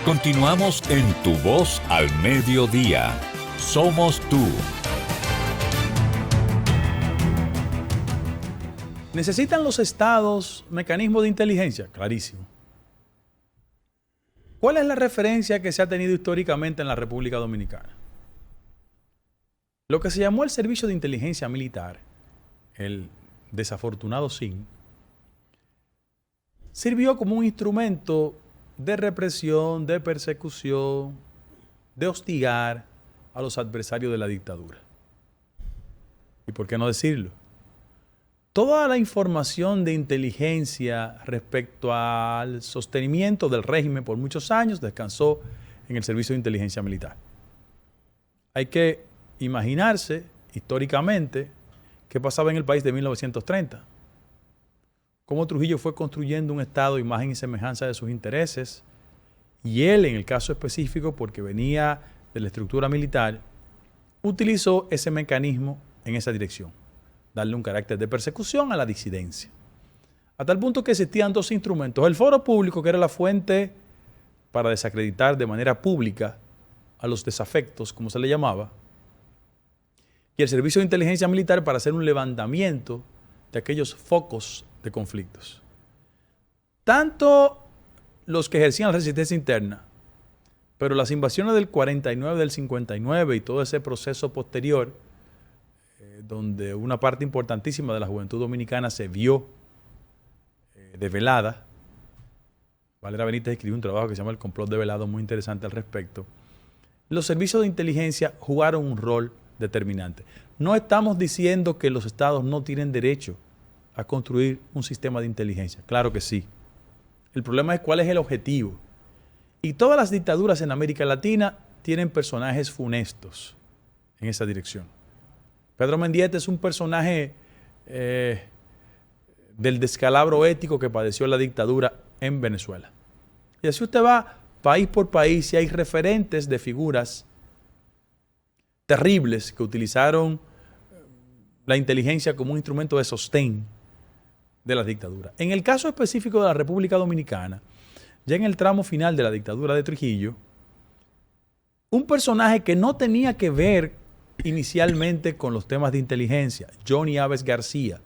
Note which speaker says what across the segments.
Speaker 1: Continuamos en Tu Voz al Mediodía. Somos tú.
Speaker 2: ¿Necesitan los estados mecanismos de inteligencia? Clarísimo. ¿Cuál es la referencia que se ha tenido históricamente en la República Dominicana? Lo que se llamó el Servicio de Inteligencia Militar, el desafortunado SIN, sirvió como un instrumento de represión, de persecución, de hostigar a los adversarios de la dictadura. ¿Y por qué no decirlo? Toda la información de inteligencia respecto al sostenimiento del régimen por muchos años descansó en el Servicio de Inteligencia Militar. Hay que imaginarse históricamente qué pasaba en el país de 1930. Cómo Trujillo fue construyendo un Estado, imagen y semejanza de sus intereses, y él, en el caso específico, porque venía de la estructura militar, utilizó ese mecanismo en esa dirección, darle un carácter de persecución a la disidencia. A tal punto que existían dos instrumentos: el foro público, que era la fuente para desacreditar de manera pública a los desafectos, como se le llamaba, y el Servicio de Inteligencia Militar para hacer un levantamiento de aquellos focos de conflictos. Tanto los que ejercían la resistencia interna, pero las invasiones del 49, del 59 y todo ese proceso posterior, donde una parte importantísima de la juventud dominicana se vio develada. Valera Benítez escribió un trabajo que se llama El complot develado, muy interesante al respecto. Los servicios de inteligencia jugaron un rol determinante. No estamos diciendo que los estados no tienen derecho a construir un sistema de inteligencia. Claro que sí. El problema es cuál es el objetivo. Y todas las dictaduras en América Latina tienen personajes funestos en esa dirección. Pedro Mendieta es un personaje del descalabro ético que padeció la dictadura en Venezuela. Y así usted va país por país y hay referentes de figuras terribles que utilizaron la inteligencia como un instrumento de sostén de la dictadura. En el caso específico de la República Dominicana, ya en el tramo final de la dictadura de Trujillo, un personaje que no tenía que ver inicialmente con los temas de inteligencia, Johnny Aves García,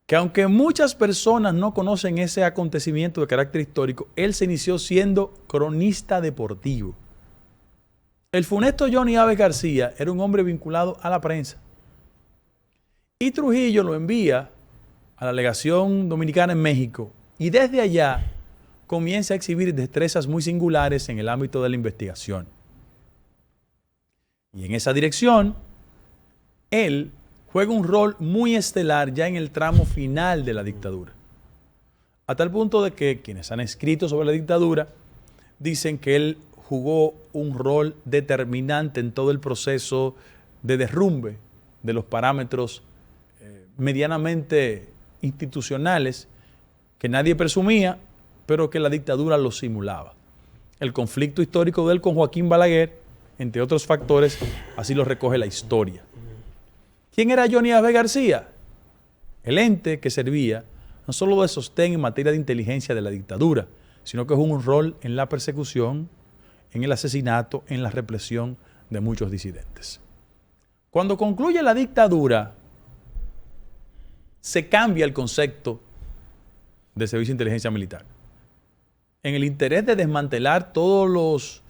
Speaker 2: que aunque muchas personas no conocen ese acontecimiento de carácter histórico, él se inició siendo cronista deportivo. El funesto Johnny Aves García era un hombre vinculado a la prensa. Y Trujillo lo envía a la legación dominicana en México y desde allá comienza a exhibir destrezas muy singulares en el ámbito de la investigación. Y en esa dirección, él juega un rol muy estelar ya en el tramo final de la dictadura. A tal punto de que quienes han escrito sobre la dictadura dicen que él jugó un rol determinante en todo el proceso de derrumbe de los parámetros medianamente institucionales que nadie presumía, pero que la dictadura lo simulaba. El conflicto histórico de él con Joaquín Balaguer, entre otros factores, así lo recoge la historia. ¿Quién era Johnny Aves García? El ente que servía no solo de sostén en materia de inteligencia de la dictadura, sino que jugó un rol en la persecución, en el asesinato, en la represión de muchos disidentes. Cuando concluye la dictadura, se cambia el concepto de servicio de inteligencia militar, en el interés de desmantelar todos los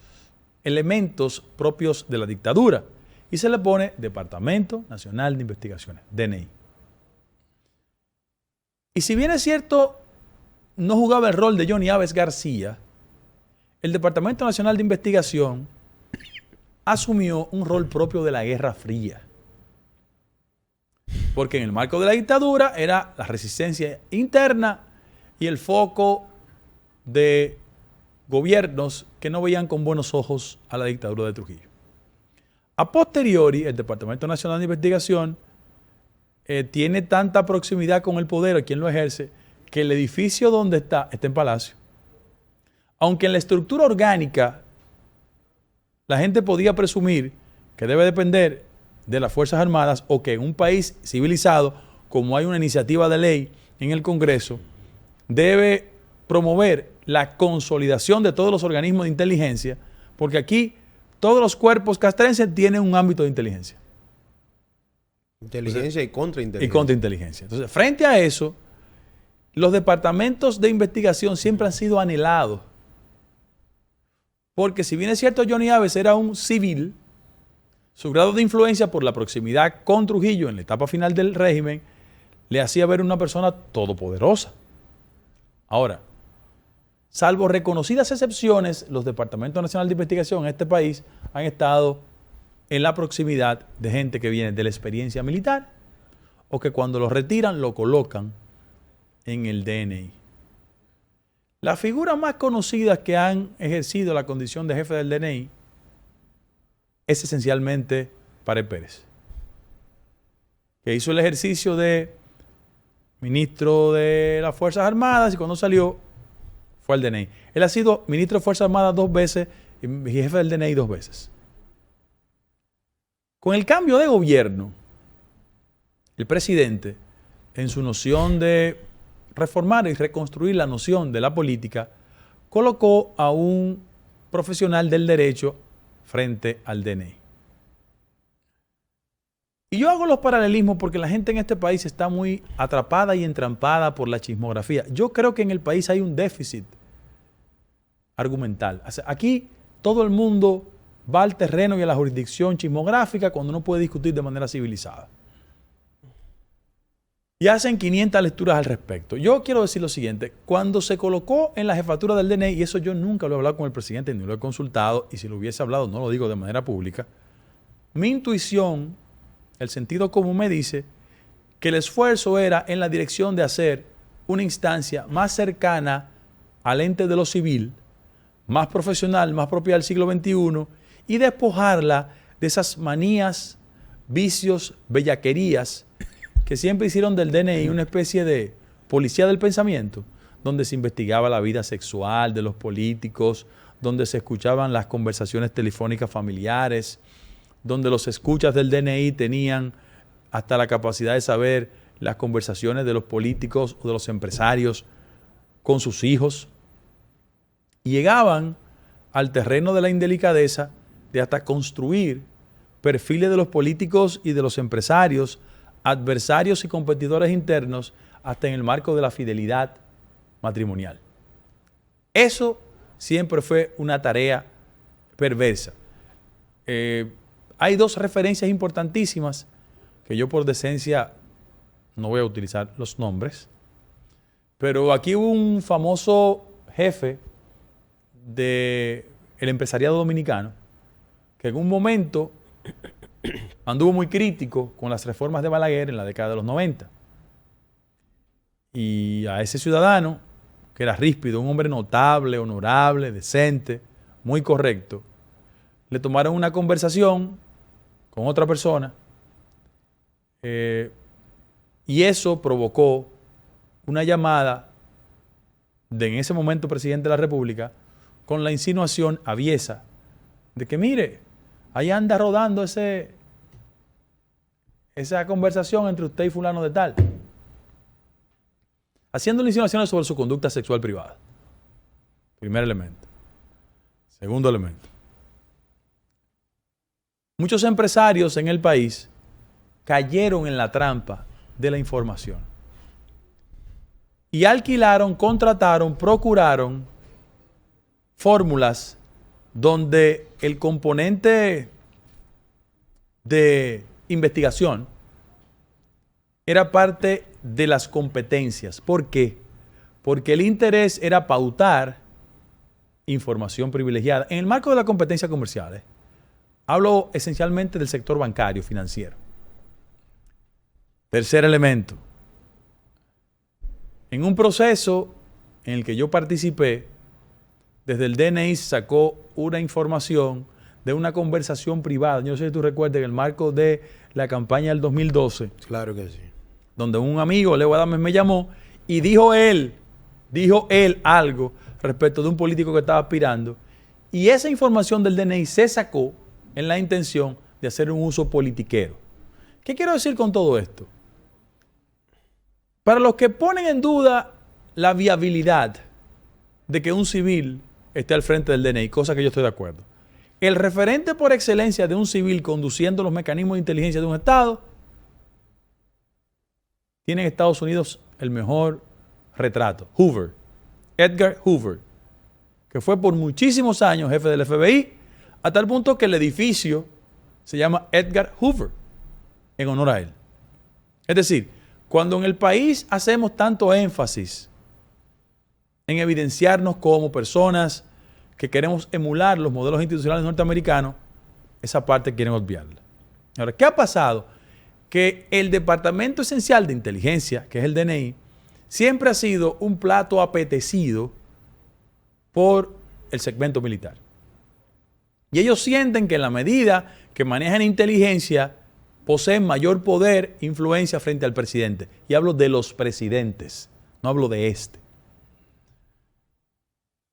Speaker 2: elementos propios de la dictadura, y se le pone Departamento Nacional de Investigaciones, DNI. Y si bien es cierto, no jugaba el rol de Johnny Aves García, el Departamento Nacional de Investigación asumió un rol propio de la Guerra Fría. Porque en el marco de la dictadura era la resistencia interna y el foco de gobiernos que no veían con buenos ojos a la dictadura de Trujillo. A posteriori, el Departamento Nacional de Investigación tiene tanta proximidad con el poder, a quien lo ejerce, que el edificio donde está en Palacio. Aunque en la estructura orgánica la gente podía presumir que debe depender de las Fuerzas Armadas, o que en un país civilizado, como hay una iniciativa de ley en el Congreso, debe promover la consolidación de todos los organismos de inteligencia, porque aquí todos los cuerpos castrenses tienen un ámbito de inteligencia.
Speaker 3: Inteligencia y contrainteligencia.
Speaker 2: Y contrainteligencia. Entonces, frente a eso, los departamentos de investigación siempre han sido anhelados. Porque si bien es cierto, Johnny Aves era un civil, su grado de influencia por la proximidad con Trujillo en la etapa final del régimen le hacía ver una persona todopoderosa. Ahora, salvo reconocidas excepciones, los departamentos nacionales de investigación en este país han estado en la proximidad de gente que viene de la experiencia militar o que cuando lo retiran lo colocan en el DNI. Las figuras más conocidas que han ejercido la condición de jefe del DNI es esencialmente Pared Pérez, que hizo el ejercicio de ministro de las Fuerzas Armadas y cuando salió fue al DNI. Él ha sido ministro de Fuerzas Armadas 2 veces y jefe del DNI 2 veces. Con el cambio de gobierno, el presidente, en su noción de reformar y reconstruir la noción de la política, colocó a un profesional del derecho frente al DNI. Y yo hago los paralelismos porque la gente en este país está muy atrapada y entrampada por la chismografía. Yo creo que en el país hay un déficit argumental. O sea, aquí todo el mundo va al terreno y a la jurisdicción chismográfica cuando no puede discutir de manera civilizada. Y hacen 500 lecturas al respecto. Yo quiero decir lo siguiente. Cuando se colocó en la jefatura del DNI, y eso yo nunca lo he hablado con el presidente ni lo he consultado, y si lo hubiese hablado no lo digo de manera pública, mi intuición, el sentido común me dice que el esfuerzo era en la dirección de hacer una instancia más cercana al ente de lo civil, más profesional, más propia del siglo XXI, y despojarla de esas manías, vicios, bellaquerías que siempre hicieron del DNI una especie de policía del pensamiento, donde se investigaba la vida sexual de los políticos, donde se escuchaban las conversaciones telefónicas familiares, donde los escuchas del DNI tenían hasta la capacidad de saber las conversaciones de los políticos o de los empresarios con sus hijos. Y llegaban al terreno de la indelicadeza de hasta construir perfiles de los políticos y de los empresarios, adversarios y competidores internos, hasta en el marco de la fidelidad matrimonial. Eso siempre fue una tarea perversa. Hay 2 referencias importantísimas que yo por decencia no voy a utilizar los nombres, pero aquí hubo un famoso jefe del empresariado dominicano que en un momento anduvo muy crítico con las reformas de Balaguer en la década de los 90. Y a ese ciudadano, que era ríspido, un hombre notable, honorable, decente, muy correcto, le tomaron una conversación con otra persona y eso provocó una llamada de en ese momento presidente de la República con la insinuación aviesa de que mire, ahí anda rodando esa conversación entre usted y fulano de tal, haciendo insinuaciones sobre su conducta sexual privada. Primer elemento. Segundo elemento. Muchos empresarios en el país cayeron en la trampa de la información y alquilaron, contrataron, procuraron fórmulas donde el componente de investigación era parte de las competencias. ¿Por qué? Porque el interés era pautar información privilegiada. En el marco de la competencia comercial, hablo esencialmente del sector bancario, financiero. Tercer elemento. En un proceso en el que yo participé, desde el DNI se sacó una información de una conversación privada. Yo no sé si tú recuerdas, en el marco de la campaña del 2012.
Speaker 3: Claro que sí.
Speaker 2: Donde un amigo, Leo Adames, me llamó y dijo él algo respecto de un político que estaba aspirando. Y esa información del DNI se sacó en la intención de hacer un uso politiquero. ¿Qué quiero decir con todo esto? Para los que ponen en duda la viabilidad de que un civil esté al frente del DNI, cosa que yo estoy de acuerdo. El referente por excelencia de un civil conduciendo los mecanismos de inteligencia de un Estado tiene en Estados Unidos el mejor retrato. Hoover, Edgar Hoover, que fue por muchísimos años jefe del FBI, a tal punto que el edificio se llama Edgar Hoover, en honor a él. Es decir, cuando en el país hacemos tanto énfasis en evidenciarnos como personas que queremos emular los modelos institucionales norteamericanos, esa parte quieren obviarla. Ahora, ¿qué ha pasado? Que el Departamento Esencial de Inteligencia, que es el DNI, siempre ha sido un plato apetecido por el segmento militar. Y ellos sienten que en la medida que manejan inteligencia, poseen mayor poder, influencia frente al presidente. Y hablo de los presidentes, no hablo de este.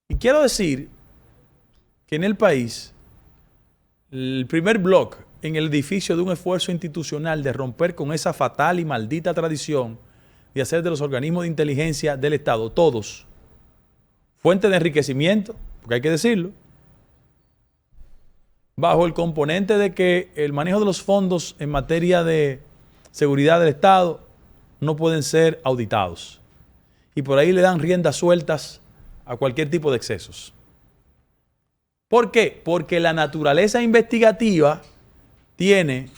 Speaker 2: Y quiero decir que en el país, el primer bloque en el edificio de un esfuerzo institucional de romper con esa fatal y maldita tradición de hacer de los organismos de inteligencia del Estado, todos, fuente de enriquecimiento, porque hay que decirlo, bajo el componente de que el manejo de los fondos en materia de seguridad del Estado no pueden ser auditados. Y por ahí le dan riendas sueltas a cualquier tipo de excesos. ¿Por qué? Porque la naturaleza investigativa tiene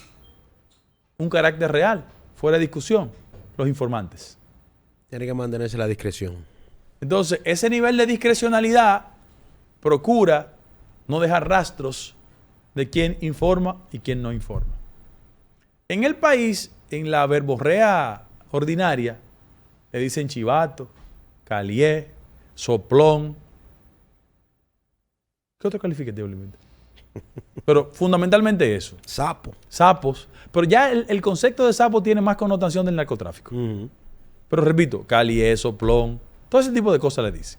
Speaker 2: un carácter real, fuera de discusión, los informantes.
Speaker 3: Tiene que mantenerse la discreción.
Speaker 2: Entonces, ese nivel de discrecionalidad procura no dejar rastros de quién informa y quién no informa. En el país, en la verborrea ordinaria, le dicen chivato, calié, soplón. ¿Qué otro calificativo le inventan? Pero fundamentalmente eso.
Speaker 3: Sapo.
Speaker 2: Sapos. Pero ya el concepto de sapo tiene más connotación del narcotráfico. Pero repito, calié, soplón, todo ese tipo de cosas le dicen.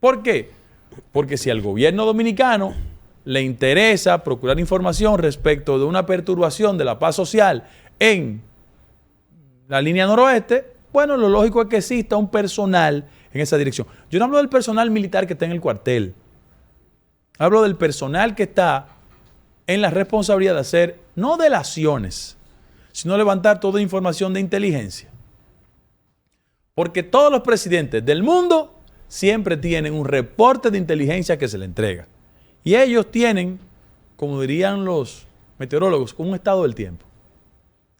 Speaker 2: ¿Por qué? Porque si al gobierno dominicano le interesa procurar información respecto de una perturbación de la paz social en la línea noroeste, bueno, lo lógico es que exista un personal en esa dirección. Yo no hablo del personal militar que está en el cuartel. Hablo del personal que está en la responsabilidad de hacer, no delaciones, sino levantar toda información de inteligencia. Porque todos los presidentes del mundo siempre tienen un reporte de inteligencia que se le entrega. Y ellos tienen, como dirían los meteorólogos, un estado del tiempo.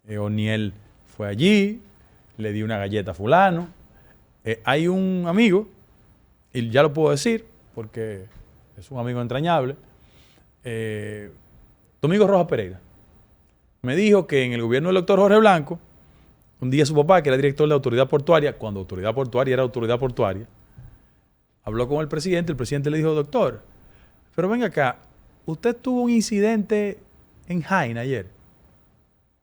Speaker 2: O'Neill fue allí, le dio una galleta a fulano. Hay un amigo, y ya lo puedo decir, porque es un amigo entrañable, Domingo Rojas Pereira. Me dijo que en el gobierno del doctor Jorge Blanco, un día su papá, que era director de la autoridad portuaria, cuando autoridad portuaria era autoridad portuaria, habló con el presidente le dijo, doctor, pero venga acá, usted tuvo un incidente en Jaina ayer,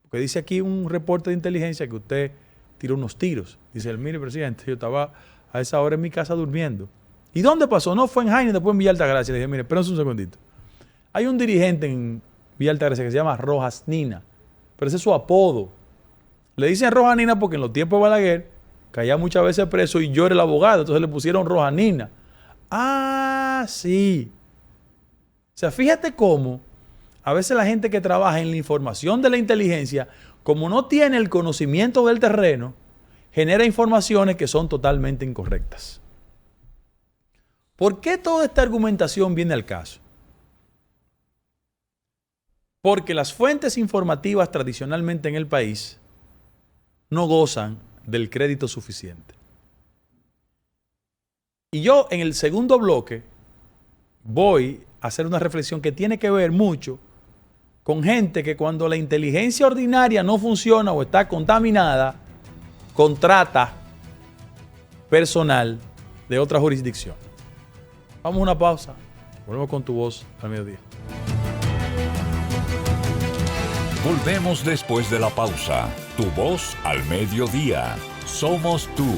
Speaker 2: porque dice aquí un reporte de inteligencia que usted tiró unos tiros. Dice él, mire presidente, yo estaba a esa hora en mi casa durmiendo. ¿Y dónde pasó? No, fue en Jaina y después en Villa Altagracia. Le dije, mire, espérense un segundito. Hay un dirigente en Villa Altagracia que se llama Rojas Nina, pero ese es su apodo. Le dicen Rojas Nina porque en los tiempos de Balaguer caía muchas veces preso y yo era el abogado, entonces le pusieron Rojas Nina. Ah, sí. O sea, fíjate cómo a veces la gente que trabaja en la información de la inteligencia, como no tiene el conocimiento del terreno, genera informaciones que son totalmente incorrectas. ¿Por qué toda esta argumentación viene al caso? Porque las fuentes informativas tradicionalmente en el país no gozan del crédito suficiente. Y yo en el segundo bloque voy a hacer una reflexión que tiene que ver mucho con gente que cuando la inteligencia ordinaria no funciona o está contaminada, contrata personal de otra jurisdicción. Vamos a una pausa. Volvemos con Tu Voz al Mediodía.
Speaker 1: Volvemos después de la pausa. Tu Voz al Mediodía. Somos tú.